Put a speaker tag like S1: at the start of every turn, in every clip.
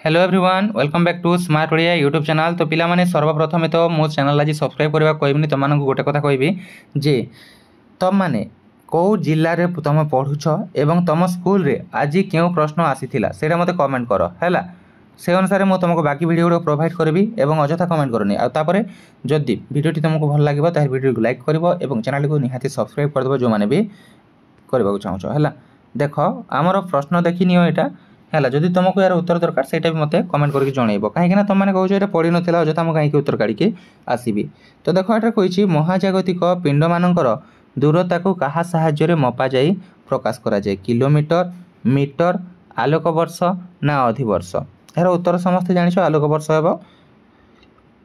S1: Hello everyone welcome back to smart Odia YouTube channel. तो पिला माने सर्वप्रथम तो मो चैनल आज सब्सक्राइब करबा कहबिनी तुम मानक गोटे कथा कहबी जे तुम माने कौ जिल्ला रे तुम पढ़ुछ एवं तुम स्कूल रे आज क्यों प्रश्न आसीथिला सेटा मते कमेंट करो हैला। से अनुसार मु तुमको बाकी वीडियो गुड प्रोवाइड करबी एवं अजथा कमेंट करनी आ तापरे जदि वीडियोटी तुमको भल लागिबो ताहे वीडियो को लाइक करबो एवं चैनल को निहाती सब्सक्राइब कर दबो जो माने भी करबा को चाहछो हैला। देखो हमर प्रश्न देखि नियो एटा हैला जदि तुमको यार उत्तर दरकार सेटा भी मते कमेंट करके जणाइबो काहे कि ना तुम माने कहउछ एटा पढि नथिला अजथा हम काहे कि उत्तर काढी के आसीबी। तो देखो एटा कहिछि महाजागतिक पिंड मानकर दूरता को कहा साहाय्य रे मपा जाई प्रकाश करा जाय किलोमीटर मीटर आलोक वर्ष ना अधिवर्ष। यार उत्तर समस्त जानिछो आलोक वर्ष हेबो।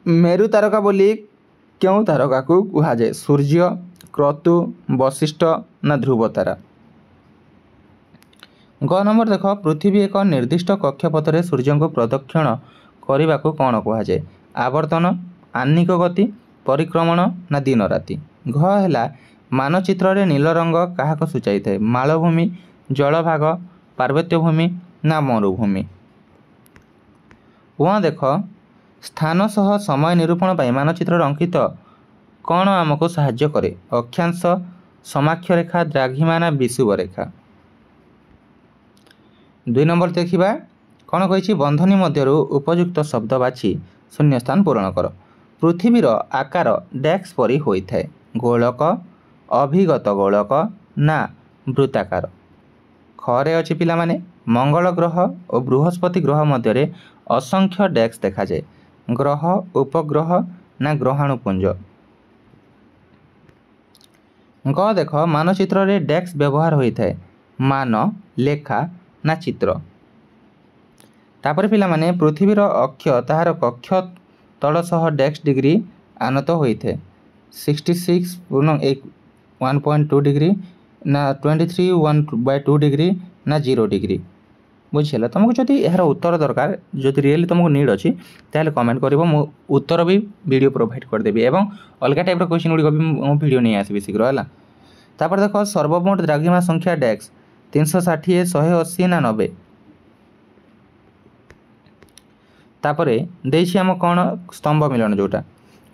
S1: मेरु तारका बोली क्यों तारका को कुहा जाय सूर्य क्रतु वशिष्ठ ना ध्रुव तारा। ग नंबर देख पृथ्वी एक निर्दिष्ट कक्षपथ सूर्य को प्रदक्षिण करने को कौन कहुए आवर्तन आह्निक गति परिक्रमण ना दिन राति। घ है मानचित्र रे नील रंग क्या सूचाई थाए मालभूमि जलभाग पार्वत्य भूमि ना मरुभूमि। वहाँ देख स्थान सह समय निरूपण पर मानचित्र अंकित कौन आमको साहाय्य करे अक्षांश समाक्ष रेखा द्राघिमा ना विषुव रेखा। 2 नंबर देखा कौन कही बंधनी मध्य उपयुक्त शब्द बाछि शून्य स्थान पूरण कर। पृथ्वीर आकार डेस्क परी होता है गोलक अभिगत गोलक ना वृत्ताकार। खरे अच्छी पिला माने मंगल ग्रह और बृहस्पति ग्रह मध्य असंख्य डेस्क देखा जाए ग्रह उपग्रह ना ग्रहाणुपुंज। ग देख मानचित्र रे डेस्क व्यवहार होता है मान लेखा ना चित्र। तापर पिला माने पृथ्वीर अक्ष ताहार कक्ष तल सह डेस्क डिग्री आनत होते 66.1.2 डिग्री ना 23.1/2 डिग्री ना 0 डिग्री बुझीला। तुमको जदि यार उत्तर दरकार जदि रियली तुमको नीड अच्छी ताहले कमेंट करिवो मु उत्तर भी वीडियो प्रोवाइड कर देबी एवं अलग टाइप रो क्वेश्चन गुडी भी मु वीडियो नहीं आसीबी शीघ्र हैला। तापर देखो सर्वमोट द्राघिमा संख्या डेस्क 360 180 ना 90। तापरे देछि हम कौन स्तंभ मिलन जोटा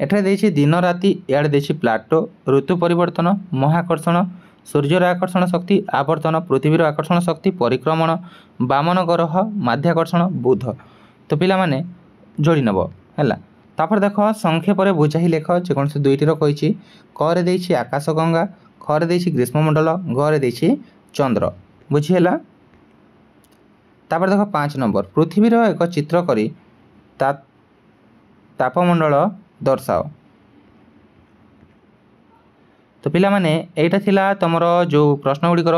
S1: एठारे देछि दिन राति याडे देछि प्लाटो ऋतु परिवर्तन महाकर्षण सूर्यर आकर्षण शक्ति आवर्तन पृथ्वीर आकर्षण शक्ति परिक्रमण वामन ग्रह माध्याकर्षण बुध। तो पिला माने जोड़ी नब हैला। तापर देख संक्षेप रे बुझाई लेख जेकोसी दुईटीर कही क रे देछि आकाशगंगा ख रे देछि ग्रीष्ममंडल ग रे देछि चंद्र बुझीला। तापर देख 5 नंबर पृथ्वीर एक चित्र करी तापमंडल दर्शाओ। तो पिला माने एटा थिला तमरो जो प्रश्न गुड़िकर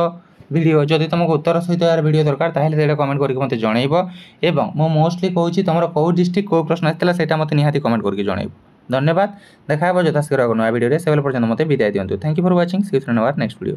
S1: वीडियो जदि तुमको उत्तर सहित यार वीडियो दरकार ताहले सेटा कमेंट करके मते जणाइबो एवं मो मोस्टली कहूची तमरो को डिस्ट्रिक्ट को प्रश्न आथिला सेटा मते निहाती कमेंट करके जणाइबो। धन्यवाद। देखाबो जथाशीघ्र नया वीडियो रे सेवेल पर्यंत मते विदाय दियंतु। Thank you for watching see you in our next video.